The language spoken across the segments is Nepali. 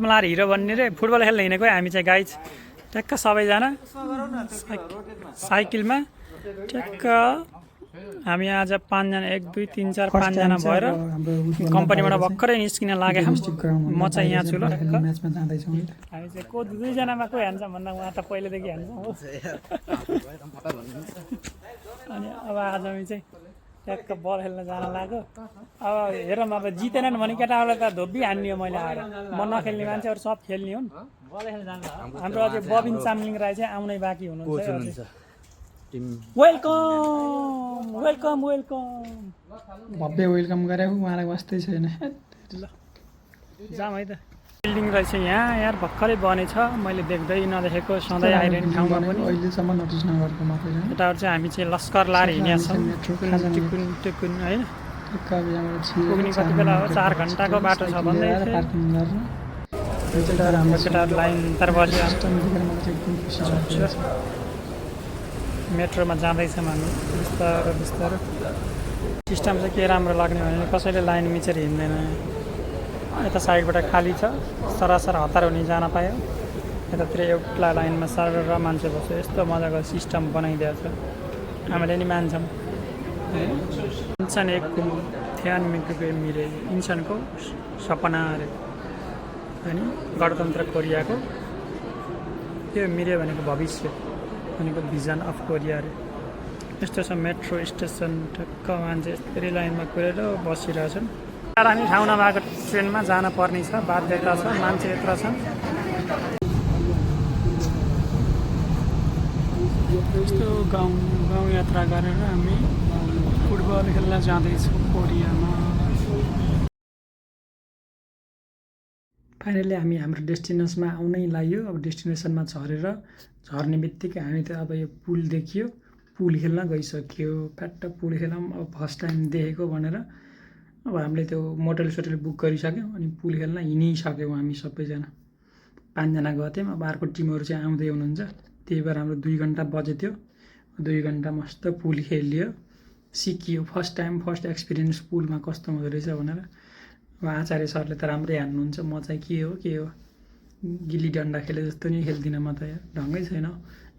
मलाई हिरो बन्ने रे फुटबल खेल्न हिँडेको हामी चाहिँ गाइज ठ्याक्क सबैजना साइकलमा ठ्याक्क हामी आज 5 जना 1 2 3 4 5 जना भएर कम्पनीबाट भर्खरै निस्किन लागेको म चाहिँ यहाँ छु ल म्याचमा जाँदै छौँ हामी चाहिँ को 2 जनामा को हान्छ भन्दा उहाँ त पहिलेदेखि हान्छ हो अनि अब आज हामी चाहिँ ट्याक्क बल खेल्न जान लाग्यो अब हेरौँ अब जितेनन् भने केटाहरूलाई त धोबी हान्ने हो मैले आएर म नखेल्ने मान्छेहरू सब खेल्ने हुन् हाम्रो अझै बबिन चामलिङ राई चाहिँ आउनै बाँकी हुनुहुन्छ वेलकम वेलकम वेलकम भव्य वेलकम गरेको उहाँलाई वास्तै छैन ल जाम है त बिल्डिङ रहेछ यहाँ यार भर्खरै बनेछ मैले देख्दै नदेखेको सधैँ आइरहेको ठाउँमा पनि अहिलेसम्म नोटिस नगरेको मात्रै हो यताबाट चाहिँ हामी चाहिँ लस्कर लाएर हिँडेका छौँ टिकुन टिकुन होइन पुग्ने कति बेला हो 4 घन्टाको बाटो छ भन्दै पार्किङ गर्न हाम्रो केटाहरू लाइन तर बसिरहेको मेट्रोमा जाँदैछौँ हामी बिस्तारो बिस्तारो सिस्टम चाहिँ के राम्रो लाग्ने भने कसैले लाइन मिचेर हिँड्दैन यता साइडबाट खाली छ सरासर हतार हुने जान पायो यतातिर एउटा लाइनमा सार र मान्छे बस्यो यस्तो मजाको सिस्टम बनाइदिएको छ हामीले नि मान्छौँ इंसान एक ध्यान मिलेको मिले इन्सानको सपना अरे अनि गणतन्त्र कोरियाको त्यो मिल्यो भनेको भविष्य भनेको भिजन अफ कोरिया अरे यस्तो छ मेट्रो स्टेसन ठक्क मान्छे यस्तै लाइनमा कुरेर बसिरहेछन् हामी ठाउँ नभएको ट्रेनमा जान पर्ने छ बाध्यता छ मान्छे यत्र छन् यस्तो गाउँ यात्रा गरेर हामी फुटबल खेल्न जाँदैछौँ कोरियामा फाइनली हामी हाम्रो डेस्टिनेसनमा आउनै लाग्यो अब डेस्टिनेसनमा झर्ने बित्तिकै हामी त अब यो पुल देखियो पुल खेल्न गइसक्यो फ्याट्ट पुल खेलौँ अब फर्स्ट टाइम देखेको भनेर अब हामीले त्यो मोटल सोटल बुक गरिसक्यौँ अनि पुल खेल्न हिँडिसक्यौँ हामी सबैजना 5 जना गएको थियौँ अब अर्को टिमहरू चाहिँ आउँदै हुनुहुन्छ त्यही भएर हाम्रो 2 घन्टा बजे थियो 2 घन्टा मस्त पुल खेलियो सिकियो फर्स्ट टाइम फर्स्ट एक्सपिरियन्स पुलमा कस्तो हुँदो रहेछ भनेर अब आचार्य सरले त राम्रै हान्नुहुन्छ म चाहिँ के हो गिल्ली डन्डा खेले जस्तो नि खेल्दिनँ म त ढङ्गै छैन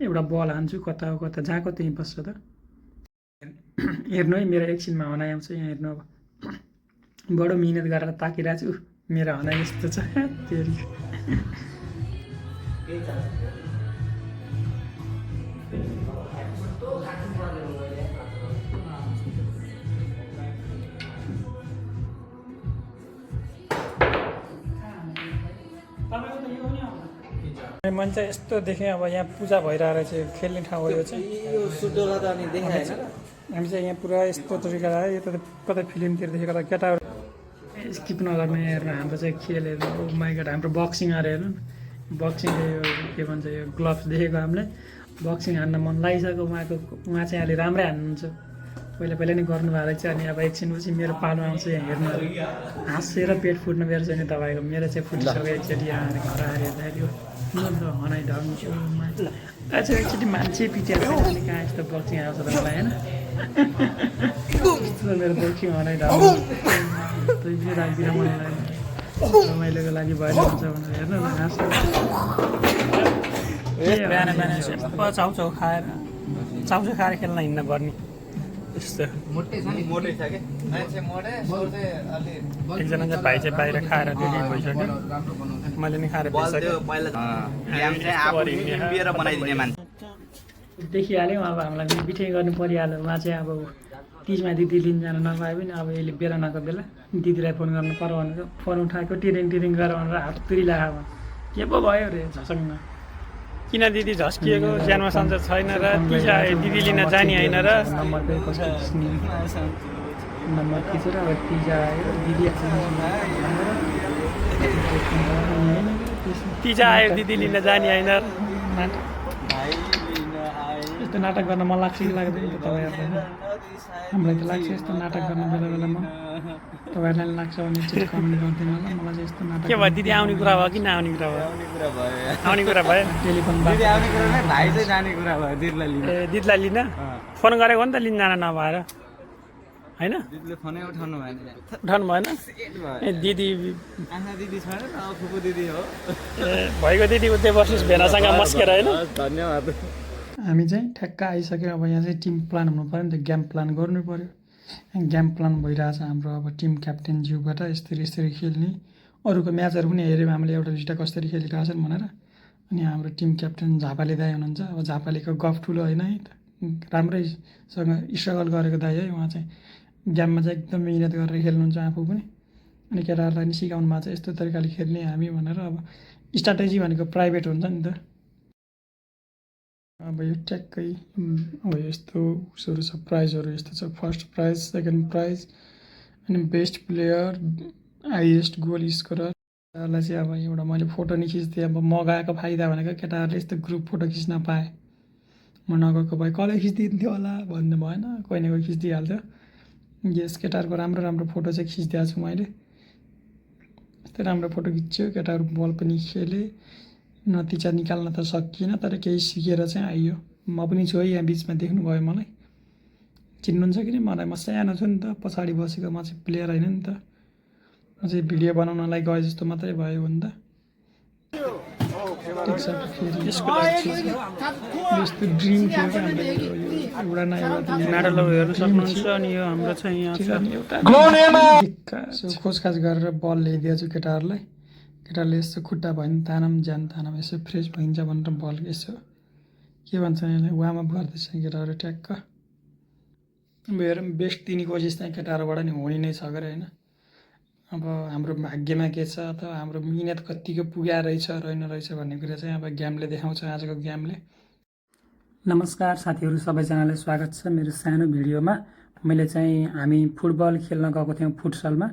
एउटा बल हान्छु कता हो कता जहाँको त्यहीँ बस्छ त हेर्नु है मेरो एकछिनमा हनाइ आउँछ यहाँ हेर्नु अब बडो मिहिनेत गरेर ताकिरहेको छु मेरो हनाइ यस्तो छ तेरि मैले चाहिँ यस्तो देखेँ अब यहाँ पूजा भइरहेको रहेछ खेल्ने ठाउँ हो यो चाहिँ हामी चाहिँ यहाँ पुरा यस्तो तरिका आयो यो त कतै फिल्मतिर देखेको त केटाहरू स्किप नगर्ने हेर्नु हाम्रो चाहिँ खेलहरू माइगड हाम्रो बक्सिङ अरे हेर्नु बक्सिङ यो के भन्छ यो ग्लोभ्स देखेको हामीले बक्सिङ हान्न मन लागिसक्यो उहाँ चाहिँ अहिले राम्रै हान्नुहुन्छ पहिला नै गर्नुभएको रहेछ अनि अब एकछिनपछि मेरो पालो आउँछ यहाँ हेर्नु हाँसेर पेट फुट्नु बेर्छ नि तपाईँको मेरो चाहिँ फुटिसक्यो एकचोटि यहाँ घर आएर हेर्दाखेरि हनाइ ढङ्गो अझै एकचोटि मान्छे पिटिहाल्छ अनि कहाँ यस्तो बक्सिङ आउँछ त मलाई होइन मेरो बक्सिङ हनाइ ढङ्गो तै राखिदिन मलाई रमाइलोको लागि भएर हुन्छ भनेर हेर्नु न हाँस बिहान चाउचाउ खाएर खेल्न हिँड्न पर्ने यस्तो एकजना चाहिँ भाइ चाहिँ बाहिर खाएर रेडी भइसक्यो मैले नि खाएर देखिहाल्यौँ अब हामीलाई मिठाई गर्नु परिहाल्यो उहाँ चाहिँ अब 30मा दिदी लिन जान नपाए पनि अब यसले बेलानाको बेला दिदीलाई फोन गर्नु पर्यो भनेर फोन उठाएको टिरिङ गर भनेर हात तुरिरहेको के पो भयो रे झसङ्ग किन दिदी झस्किएको ज्यानमा सन्च छैन र तिजा दिदी लिन जाने होइन र नम्बर खिचेर अब तिजा आयो दिदी तिजा आयो दिदी लिन जाने होइन यस्तो नाटक गर्न मन लाग्छ कि लाग्दैन तपाईँहरूलाई हामीलाई त लाग्छ यस्तो नाटक गर्न बेला बेलामा तपाईँहरूलाई लाग्छ भने चाहिँ कमेन्ट गरिदिनु होला मलाई चाहिँ यस्तो नाटक के भयो दिदी आउने कुरा भयो कि नआउने कुरा भयो आउने कुरा भयो टेलिफोन भाइ चाहिँ जाने कुरा भयो दिदीलाई लिन ए दिदीलाई लिन फोन गरेको हो नि त लिन जान नभएर होइन दिदीले फोनै उठाउनु भएन उठाउनु भएन ए दिदी आँखा दिदी छैन त अब फुपू दिदी हो भएको दिदी उतै बस्नुहोस् भेनासँग मस्केर होइन धन्यवाद हामी चाहिँ ठ्याक्क आइसक्यो अब यहाँ चाहिँ टिम प्लान हुनु पऱ्यो नि त गेम प्लान गर्नु पऱ्यो गेम प्लान भइरहेछ हाम्रो अब टिम क्याप्टेन ज्यूबाट यसरी यसरी खेल्ने अरूको म्याचहरू पनि हेऱ्यौँ हामीले एउटा दुईवटा कसरी खेलिरहेछन् भनेर अनि हाम्रो टिम क्याप्टेन झापाले दाई हुनुहुन्छ अब झापालेको गफ ठुलो होइन है राम्रैसँग स्ट्रगल गरेको दाई है उहाँ चाहिँ गेममा चाहिँ एकदम मिहिनेत गरेर खेल्नुहुन्छ आफू पनि अनि केटाहरूलाई पनि सिकाउनु भएको छ यस्तो तरिकाले खेल्ने हामी भनेर अब स्ट्राटेजी भनेको प्राइभेट हुन्छ नि त अब यो ट्याक्कै अब यस्तो उसहरू छ प्राइजहरू यस्तो छ फर्स्ट प्राइज सेकेन्ड प्राइज अनि बेस्ट प्लेयर हाइएस्ट गोल स्कोररलाई चाहिँ अब एउटा मैले फोटो नि खिच्थेँ अब मगाएको फाइदा भनेको केटाहरूले यस्तो ग्रुप फोटो खिच्न पाएँ म नगएको भए कसले खिचिदिन्थ्यो होला भन्नु भएन कोही न कोही खिचिदिइहाल्थ्यो यस केटाहरूको राम्रो राम्रो फोटो चाहिँ खिचिदिएको छु मैले यस्तो राम्रो फोटो खिच्यो केटाहरू बल पनि खेलेँ नतिजा निकाल्न त सकिनँ तर केही सिकेर चाहिँ आइयो म पनि छु है यहाँ बिचमा देख्नुभयो मलाई चिन्नुहुन्छ कि मलाई म सानो छु नि त पछाडि बसेको म चाहिँ प्लेयर होइन नि त म चाहिँ भिडियो बनाउनलाई गए जस्तो मात्रै भयो भने त यसको लागि यस्तो ड्रिम थियो कि हाम्रो एउटा न एउटा मेडलहरू हेर्नु सक्नुहुन्छ अनि यो हाम्रो चाहिँ यहाँ यसो खोजखाज गरेर बल ल्याइदिएको छु केटाहरूलाई केटाहरूले यसो खुट्टा भयो भने तानम ज्यान तानम यसो फ्रेस भइन्छ भनेर बल यसो के भन्छ यसलाई वार्म अप गर्दैछ केटाहरू ट्याक्क अब हेरौँ बेस्ट दिने कोसिस चाहिँ केटाहरूबाट नि हुने नै छ अरे होइन अब हाम्रो भाग्यमा के छ अथवा हाम्रो मिहिनेत कतिको पुगा रहेछ रहेन रहेछ भन्ने कुरा चाहिँ अब गेमले देखाउँछ आजको गेमले नमस्कार साथीहरू सबैजनालाई स्वागत छ मेरो सानो भिडियोमा मैले चाहिँ हामी फुटबल खेल्न गएको थियौँ फुटसलमा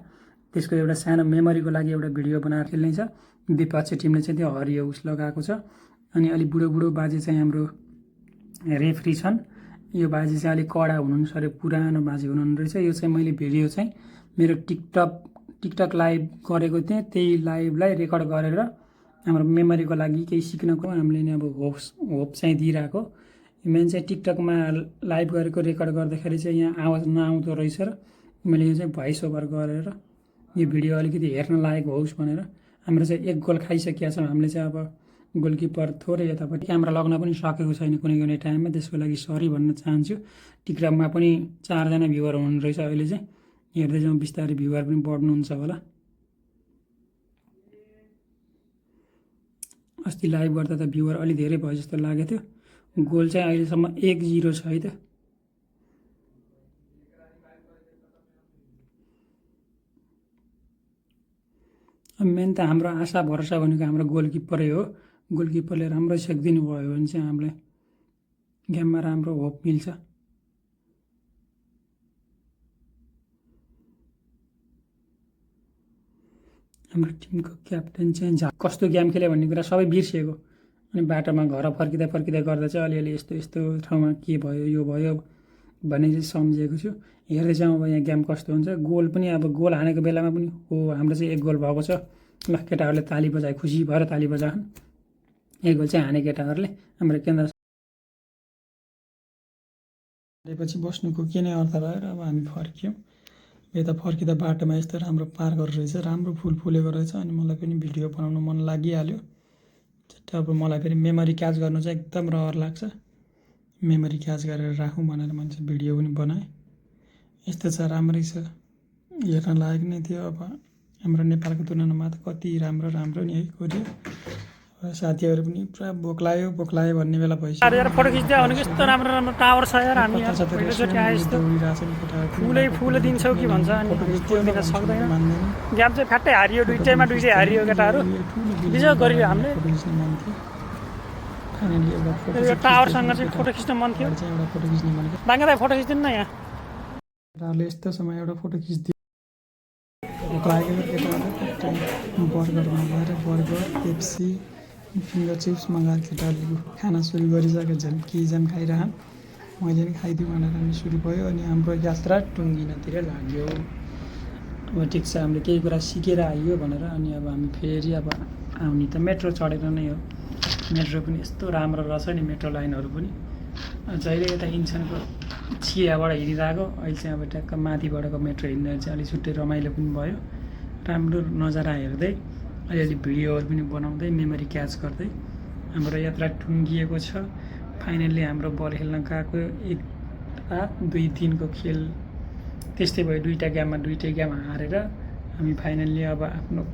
त्यसको एउटा सानो मेमोरीको लागि एउटा भिडियो बनाएर खेल्ने छ विपक्षी टिमले चाहिँ त्यो हरियो उस लगाएको छ अनि अलि बुढो बुढो बाजे चाहिँ हाम्रो रेफ्री छन् यो बाजे चाहिँ अलिक कडा हुनुहुन्छ अरे पुरानो बाजे हुनुहुँदो रहेछ यो चाहिँ मैले भिडियो चाहिँ मेरो टिकटक लाइभ गरेको थिएँ त्यही लाइभलाई रेकर्ड गरेर हाम्रो मेमोरीको लागि केही सिक्नको हामीले नि अब होप चाहिँ दिइरहेको यो मेन चाहिँ टिकटकमा लाइभ गरेको रेकर्ड गर्दाखेरि चाहिँ यहाँ आवाज नआउँदो रहेछ र मैले यो चाहिँ भोइस ओभर गरेर यो भिडियो अलिकति हेर्न लायक होस् भनेर हाम्रो चाहिँ 1 गोल खाइसकेका छौँ हामीले चाहिँ अब गोलकिपर थोरै यतापट्टि क्यामेरा लाग्न पनि सकेको छैन कुनै कुनै टाइममा त्यसको लागि सरी भन्न चाहन्छु टिकटकमा पनि 4 जना भ्युवर हुनु रहेछ अहिले चाहिँ हेर्दै जाउँ बिस्तारै भ्युवर पनि बढ्नुहुन्छ होला अस्ति लाइभ गर्दा त भ्युवर अलि धेरै भयो जस्तो लागेको थियो गोल चाहिँ अहिलेसम्म 1-0 छ है त मेन त हाम्रो आशा भरोसा भनेको हाम्रो गोलकिपरै हो गोलकिपरले राम्रो सेकिदिनु भयो भने चाहिँ हामीलाई गेममा राम्रो होप मिल्छ हाम्रो टिमको क्याप्टेन चाहिँ कस्तो गेम खेल्यो भन्ने कुरा सबै बिर्सिएको अनि बाटोमा घर फर्किँदै गर्दा चाहिँ अलिअलि यस्तो ठाउँमा के भयो यो भयो भन्ने चाहिँ सम्झेको छु हेर्दै जाउँ अब यहाँ गेम कस्तो हुन्छ गोल पनि अब गोल हानेको बेलामा पनि हो हाम्रो चाहिँ 1 गोल भएको छ ल केटाहरूले ताली बजाए खुसी भएर ताली बजाएन 1 गोल चाहिँ हाने केटाहरूले हाम्रो केन्द्र पछि बस्नुको के नै अर्थ रह्यो अब हामी फर्क्यौँ यता फर्किँदा बाटोमा यस्तो राम्रो पार्क रहेछ राम्रो फुल फुलेको रहेछ अनि मलाई पनि भिडियो बनाउनु मन लागिहाल्यो अब मलाई फेरि मेमोरी क्याच गर्नु चाहिँ एकदम रहर लाग्छ मेमोरी क्याच गरेर राखौँ भनेर मैले चाहिँ भिडियो पनि बनाएँ यस्तो छ राम्रै छ हेर्न लायक नै थियो अब हाम्रो नेपालको तुलनामा त कति राम्रो नि है कोरियो साथीहरू पनि पुरा भोक लाग्यो भन्ने बेला भइसक्यो फोटो खिच्दै आउनु यस्तो राम्रो राम्रो टावर छ यार हामी पहिलोचोटि आए यस्तो फुलै दिन्छौ कि भन्छ अनि त्यो दिन सक्दैन गेम चाहिँ फ्याट्टै हारियो दुइटै हारियो केटाहरू डिजर्भ गरियो हामीले यो टावरसँग चाहिँ फोटो खिच्न मन थियो बाङ्गालाई फोटो खिच्दिनु न यहाँ केटाहरूले यस्तो समय एउटा फोटो खिचिदियो भोक लागेको केटाहरू बर्गर मगाएर बर्गर पेप्सी फिङ्गर चिप्स मगाएर केटाहरूले खाना सुरु गरिसके झन् खाइरहन् मैले पनि खाइदिउँ भनेर अनि सुरु भयो अनि हाम्रो यात्रा टुङ्गिनतिर लाग्यो अब ठिक छ हामीले केही कुरा सिकेर आइयो भनेर अनि अब हामी फेरि अब आउने त मेट्रो चढेर नै हो मेट्रो पनि यस्तो राम्रो रहेछ नि मेट्रो लाइनहरू पनि जहिले यता इन्सनको चियाबाट हिँडिरहेको अहिले चाहिँ अब ट्याक्क माथिबाटको मेट्रो हिँड्दा चाहिँ अलिक छुट्टै रमाइलो पनि भयो राम्रो नजारा हेर्दै अलिअलि भिडियोहरू पनि बनाउँदै मेमोरी क्याच गर्दै हाम्रो यात्रा टुङ्गिएको छ फाइनल्ली हाम्रो बल खेल्न गएको 1 रात 2 दिनको खेल त्यस्तै भयो दुईटा गेम हारेर हामी फाइनल्ली अब आफ्नो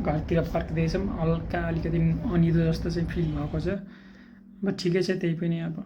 घरतिर फर्किँदैछौँ हल्का अलिकति अनिदो जस्तो चाहिँ फिल भएको छ अब ठिकै छ त्यही पनि अब